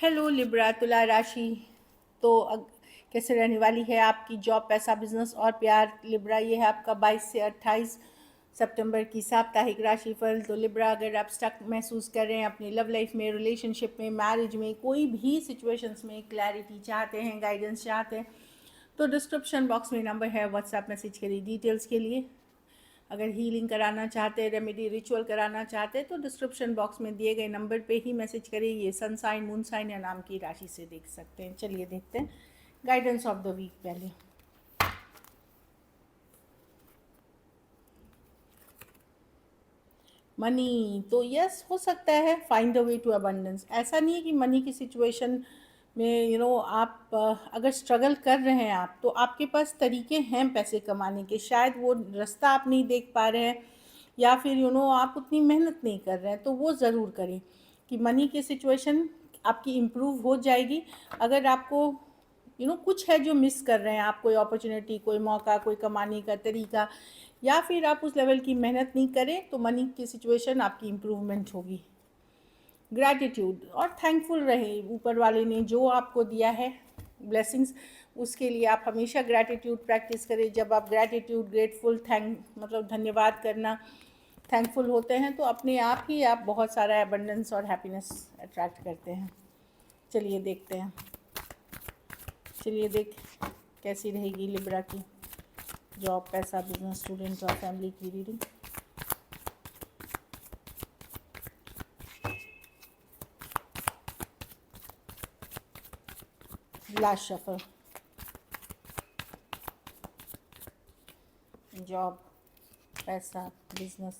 Hello Libra तुला राशि। तो कैसे रहने वाली है आपकी जॉब, पैसा, बिजनेस और प्यार। लिब्रा, ये है आपका 22 से 28 सितंबर की साप्ताहिक राशिफल। तो लिब्रा, अगर आप स्टक महसूस कर रहे हैं अपनी लव लाइफ में, रिलेशनशिप में, मैरिज में, कोई भी सिचुएशंस में क्लैरिटी चाहते हैं, गाइडेंस चाहते हैं, तो डिस्क्रिप्शन बॉक्स में नंबर है, व्हाट्सएप मैसेज करिए डिटेल्स के लिए। अगर हीलिंग कराना चाहते हैं, रेमेडी रिचुअल कराना चाहते हैं, तो डिस्क्रिप्शन बॉक्स में दिए गए नंबर पे ही मैसेज करिए। ये सन साइन, मून साइन या नाम की राशि से देख सकते हैं। चलिए देखते हैं गाइडेंस ऑफ द वीक। पहले मनी, तो यस हो सकता है find the way to abundance. ऐसा नहीं है कि मनी की सिचुएशन में आप अगर स्ट्रगल कर रहे हैं आप, तो आपके पास तरीके हैं पैसे कमाने के। शायद वो रास्ता आप नहीं देख पा रहे हैं, या फिर आप उतनी मेहनत नहीं कर रहे हैं, तो वो ज़रूर करें कि मनी की सिचुएशन आपकी इम्प्रूव हो जाएगी। अगर आपको कुछ है जो मिस कर रहे हैं आप, कोई अपॉर्चुनिटी, कोई मौका, कोई कमाने का तरीका, या फिर आप उस लेवल की मेहनत नहीं करें, तो मनी की सिचुएशन आपकी इम्प्रूवमेंट होगी। ग्रैटिट्यूड और थैंकफुल रहे ऊपर वाले ने जो आपको दिया है ब्लेसिंग्स, उसके लिए आप हमेशा ग्रैटिट्यूड प्रैक्टिस करें। जब आप ग्रैटिट्यूड, ग्रेटफुल, मतलब धन्यवाद करना, थैंकफुल होते हैं, तो अपने आप ही आप बहुत सारा एबंडेंस और हैप्पीनेस अट्रैक्ट करते हैं। चलिए देखते हैं, चलिए देख कैसी रहेगी लिब्रा की जॉब, पैसा, बिजनेस, स्टूडेंट और फैमिली की रीडिंग। Last shuffle. जॉब, पैसा, बिजनेस,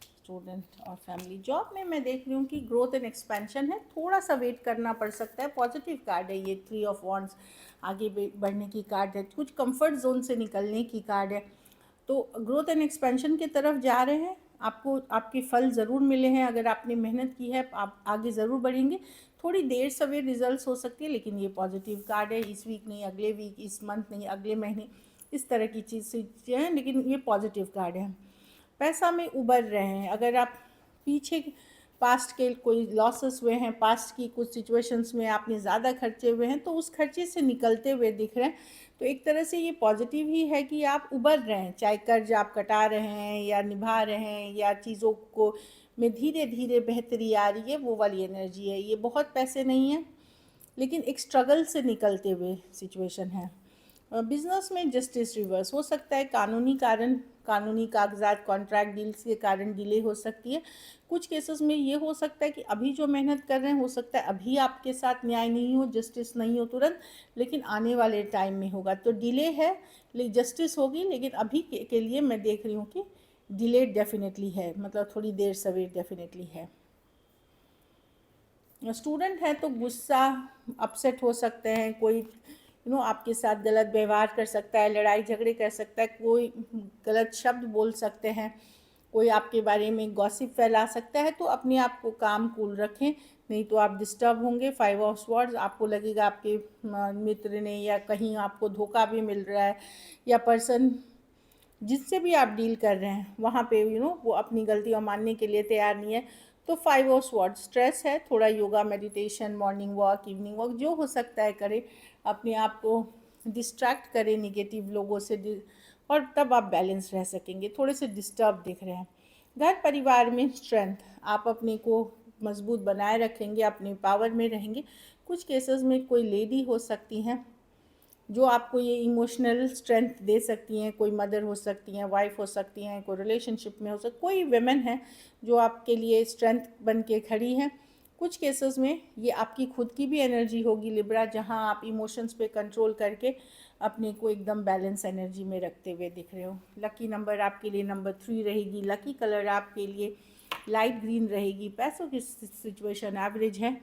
स्टूडेंट और फैमिली। जॉब में मैं देख रही हूँ कि ग्रोथ एंड एक्सपेंशन है, थोड़ा सा वेट करना पड़ सकता है। पॉजिटिव कार्ड है ये, 3 ऑफ वॉन्ड्स, आगे बढ़ने की कार्ड है, कुछ कंफर्ट जोन से निकलने की कार्ड है। तो ग्रोथ एंड एक्सपेंशन की तरफ जा रहे हैं। आपको आपके फल ज़रूर मिले हैं, अगर आपने मेहनत की है आप आगे ज़रूर बढ़ेंगे। थोड़ी देर सवेर रिजल्ट्स हो सकती है, लेकिन ये पॉजिटिव कार्ड है। इस वीक नहीं, अगले वीक, इस मंथ नहीं, अगले महीने, इस तरह की चीज़ें हैं, लेकिन ये पॉजिटिव कार्ड है। पैसा में उबर रहे हैं। अगर आप पीछे पास्ट के कोई लॉसेस हुए हैं, पास्ट की कुछ सिचुएशंस में आपने ज़्यादा खर्चे हुए हैं, तो उस खर्चे से निकलते हुए दिख रहे हैं। तो एक तरह से ये पॉजिटिव ही है कि आप उबर रहे हैं, चाहे कर्ज आप कटा रहे हैं या निभा रहे हैं, या चीज़ों को में धीरे धीरे बेहतरी आ रही है, वो वाली एनर्जी है। ये बहुत पैसे नहीं हैं, लेकिन एक स्ट्रगल से निकलते हुए सिचुएशन है। बिजनेस में जस्टिस रिवर्स हो सकता है, कानूनी कारण, कानूनी कागजात, कॉन्ट्रैक्ट डील्स के कारण डिले हो सकती है। कुछ केसेस में ये हो सकता है कि अभी जो मेहनत कर रहे हैं, हो सकता है अभी आपके साथ न्याय नहीं हो, जस्टिस नहीं हो तुरंत, लेकिन आने वाले टाइम में होगा। तो डिले है, लेकिन जस्टिस होगी, लेकिन अभी के लिए मैं देख रही हूँ कि डिले डेफिनेटली है, मतलब थोड़ी देर सवेर डेफिनेटली है। स्टूडेंट है तो गुस्सा, अपसेट हो सकते हैं, कोई आपके साथ गलत व्यवहार कर सकता है, लड़ाई झगड़े कर सकता है, कोई गलत शब्द बोल सकते हैं, कोई आपके बारे में गॉसिप फैला सकता है। तो अपने आप को काम कूल रखें, नहीं तो आप डिस्टर्ब होंगे। 5 ऑफ स्वॉर्ड्स, आपको लगेगा आपके मित्र ने या कहीं आपको धोखा भी मिल रहा है, या पर्सन जिससे भी आप डील कर रहे हैं वहाँ पे वो अपनी गलतियाँ मानने के लिए तैयार नहीं है। तो 5 ऑफ स्वॉर्ड, स्ट्रेस है, थोड़ा yoga, meditation, morning walk, evening walk, जो हो सकता है करें। अपने आप को डिस्ट्रैक्ट करें निगेटिव लोगों से, और तब आप बैलेंस रह सकेंगे। थोड़े से डिस्टर्ब दिख रहे हैं। घर परिवार में स्ट्रेंथ, आप अपने को मजबूत बनाए रखेंगे, अपने पावर में रहेंगे। कुछ केसेस में कोई लेडी हो सकती हैं जो आपको ये इमोशनल स्ट्रेंथ दे सकती हैं, कोई मदर हो सकती हैं, वाइफ हो सकती हैं, कोई रिलेशनशिप में हो सकती, कोई वेमेन है जो आपके लिए स्ट्रेंथ बन के खड़ी हैं। कुछ केसेस में ये आपकी खुद की भी एनर्जी होगी लिब्रा, जहां आप इमोशंस पे कंट्रोल करके अपने को एकदम बैलेंस एनर्जी में रखते हुए दिख रहे हो। लकी नंबर आपके लिए नंबर 3 रहेगी। लकी कलर आपके लिए लाइट ग्रीन रहेगी। पैसों की सिचुएशन एवरेज है।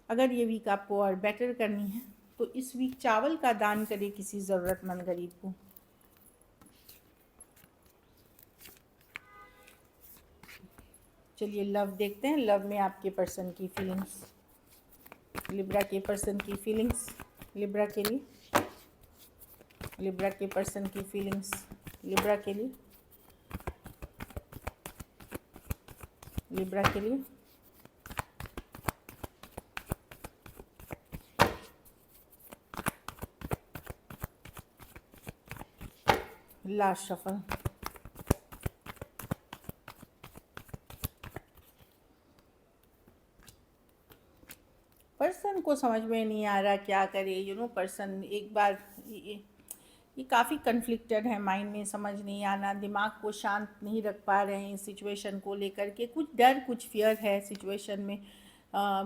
अगर ये वीक आपको और बेटर करनी है, तो इस वीक चावल का दान करें किसी ज़रूरतमंद गरीब को। चलिए लव देखते हैं। लव में आपके पर्सन की फीलिंग्स, लिब्रा के पर्सन की फीलिंग्स, लिब्रा के लिए, लिब्रा के पर्सन की फीलिंग्स, लिब्रा के लिए, लिब्रा के लिए। Last shuffle. पर्सन को समझ में नहीं आ रहा क्या करे, पर्सन एक बार ये काफ़ी कन्फ्लिक्टेड है, माइंड में समझ नहीं आना, दिमाग को शांत नहीं रख पा रहे हैं इस सिचुएशन को लेकर के, कुछ डर कुछ फियर है सिचुएशन में।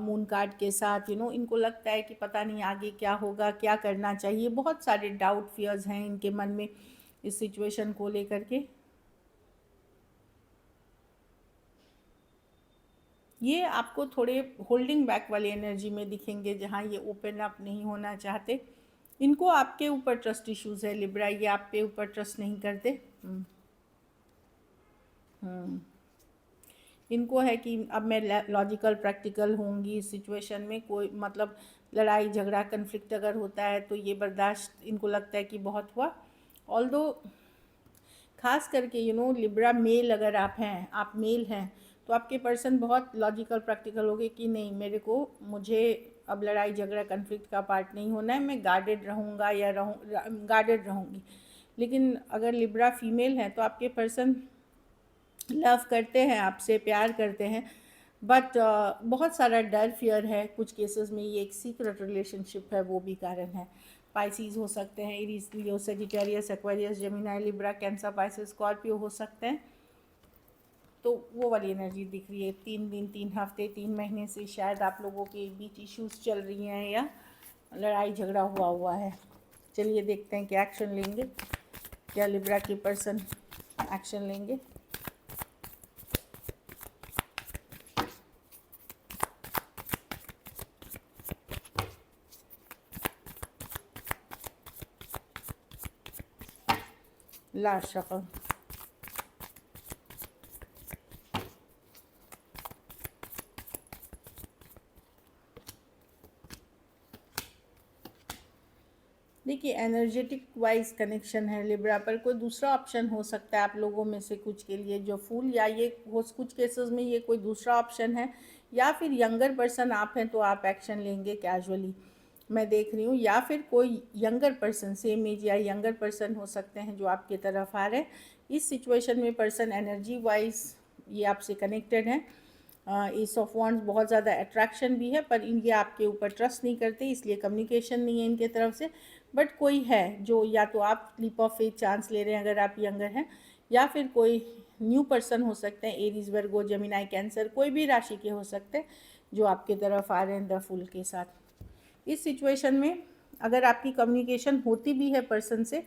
मून कार्ड के साथ इनको लगता है कि पता नहीं आगे क्या होगा, क्या करना चाहिए, बहुत सारे डाउट फियर्स हैं इनके मन में इस सिचुएशन को लेकर के। ये आपको थोड़े होल्डिंग बैक वाली एनर्जी में दिखेंगे, जहाँ ये ओपन अप नहीं होना चाहते। इनको आपके ऊपर ट्रस्ट इश्यूज है लिब्रा, ये आप पे ऊपर ट्रस्ट नहीं करते। इनको है कि अब मैं लॉजिकल प्रैक्टिकल होंगी इस सिचुएशन में, कोई मतलब लड़ाई झगड़ा कन्फ्लिक्ट अगर होता है तो ये बर्दाश्त इनको लगता है कि बहुत हुआ। ऑल्दो खास करके लिब्रा मेल अगर आप हैं, आप मेल हैं, तो आपके पर्सन बहुत लॉजिकल प्रैक्टिकल होंगे कि नहीं, मुझे अब लड़ाई झगड़ा कन्फ्लिक्ट का पार्ट नहीं होना है, मैं गार्डेड रहूँगा या गार्डेड रहूँगी। लेकिन अगर लिब्रा फीमेल है तो आपके पर्सन लव करते हैं, आपसे प्यार करते हैं, बट बहुत सारा डर फियर है। कुछ केसेस में ये एक सीक्रेट रिलेशनशिप है, वो भी कारण है। पाइसिस हो सकते हैं, Aries, Leo, Sagittarius, Aquarius, Gemini, Libra, Cancer, Pisces, Scorpio हो सकते हैं। तो वो वाली एनर्जी दिख रही है। 3 दिन, 3 हफ्ते, 3 महीने से शायद आप लोगों के बीच इश्यूज चल रही हैं या लड़ाई झगड़ा हुआ है। चलिए देखते हैं क्या एक्शन लेंगे, क्या लिब्रा के पर्सन एक्शन लेंगे। Last shuffle. देखिए एनर्जेटिक वाइज कनेक्शन है लिब्रा पर। कोई दूसरा ऑप्शन हो सकता है आप लोगों में से कुछ के लिए जो फूल, या ये हो कुछ केसेस में ये कोई दूसरा ऑप्शन है, या फिर यंगर पर्सन आप हैं तो आप एक्शन लेंगे कैजुअली, मैं देख रही हूँ। या फिर कोई यंगर पर्सन, सेम एज या यंगर पर्सन हो सकते हैं जो आपके तरफ आ रहे हैं। इस सिचुएशन में पर्सन एनर्जी वाइज ये आपसे कनेक्टेड हैं। एस ऑफ वॉन्ड्स बहुत ज़्यादा अट्रैक्शन भी है, पर इनके आपके ऊपर ट्रस्ट नहीं करते, इसलिए कम्युनिकेशन नहीं है इनके तरफ से। बट कोई है जो, या तो आप लीप ऑफ फेथ चांस ले रहे हैं अगर आप यंगर हैं, या फिर कोई न्यू पर्सन हो सकते हैं, एरीज, वर्गो, जेमिनी, कैंसर, कोई भी राशि के हो सकते हैं जो आपके तरफ आ रहे हैं द फूल के साथ। इस सिचुएशन में अगर आपकी कम्युनिकेशन होती भी है पर्सन से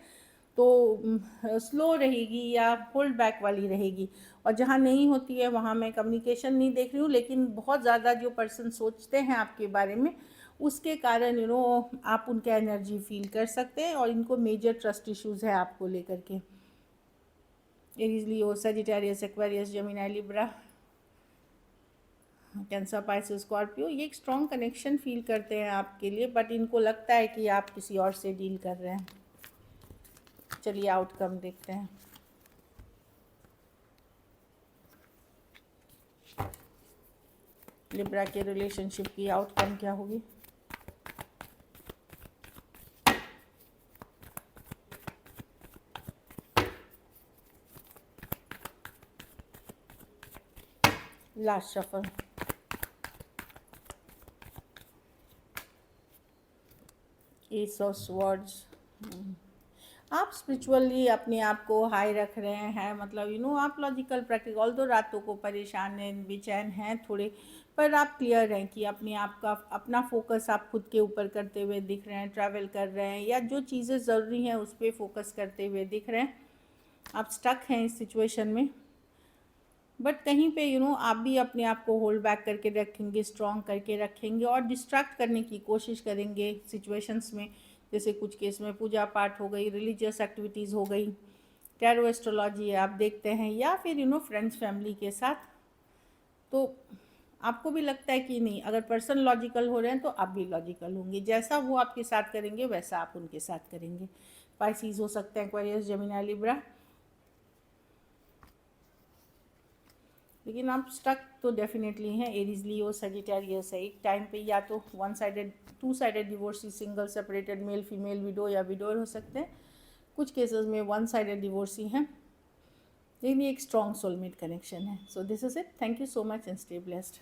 तो स्लो रहेगी या होल्ड बैक वाली रहेगी, और जहाँ नहीं होती है वहाँ मैं कम्युनिकेशन नहीं देख रही हूँ। लेकिन बहुत ज़्यादा जो पर्सन सोचते हैं आपके बारे में, उसके कारण आप उनका एनर्जी फील कर सकते हैं, और इनको मेजर ट्रस्ट इश्यूज़ है आपको लेकर के। Aries, Leo, Sagittarius, Aquarius, Gemini, Libra, Cancer, Pisces, Scorpio, ये एक स्ट्रॉन्ग कनेक्शन फील करते हैं आपके लिए, बट इनको लगता है कि आप किसी और से डील कर रहे हैं। चलिए आउटकम देखते हैं। लिब्रा के रिलेशनशिप की आउटकम क्या होगी। Last shuffle. S of swords. आप स्पिरिचुअली अपने आप को हाई रख रहे हैं, मतलब आप लॉजिकल प्रैक्टिकल, ऑल्दो रातों को परेशान हैं, बेचैन हैं थोड़े, पर आप क्लियर हैं कि अपने आप का अपना फोकस आप खुद के ऊपर करते हुए दिख रहे हैं, ट्रैवल कर रहे हैं या जो चीज़ें ज़रूरी हैं उस पर फोकस करते हुए दिख रहे हैं। आप स्टक हैं इस सिचुएशन में, बट कहीं पे आप भी अपने आप को होल्ड बैक करके रखेंगे, स्ट्रॉन्ग करके रखेंगे, और डिस्ट्रैक्ट करने की कोशिश करेंगे सिचुएशंस में। जैसे कुछ केस में पूजा पाठ हो गई, रिलीजियस एक्टिविटीज़ हो गई, टैरो एस्ट्रोलॉजी आप देखते हैं, या फिर फ्रेंड्स फैमिली के साथ। तो आपको भी लगता है कि नहीं, अगर पर्सन लॉजिकल हो रहे हैं तो आप भी लॉजिकल होंगे, जैसा वो आपके साथ करेंगे वैसा आप उनके साथ करेंगे। पाइसिस हो सकते हैं, एक्वेरियस, जेमिनी, लिब्रा, लेकिन आप स्टक तो डेफिनेटली हैं। एरीज, लियो, सजिटेरियस है। एक टाइम पे या तो 1 sided 2 sided divorcee, single, separated, male female, window या विडोर हो सकते हैं। कुछ केसेस में वन साइडेड डिवोर्स ही हैं, लेकिन ये एक स्ट्रॉन्ग सोलमेट कनेक्शन है। So this is it. Thank you so much and stay blessed.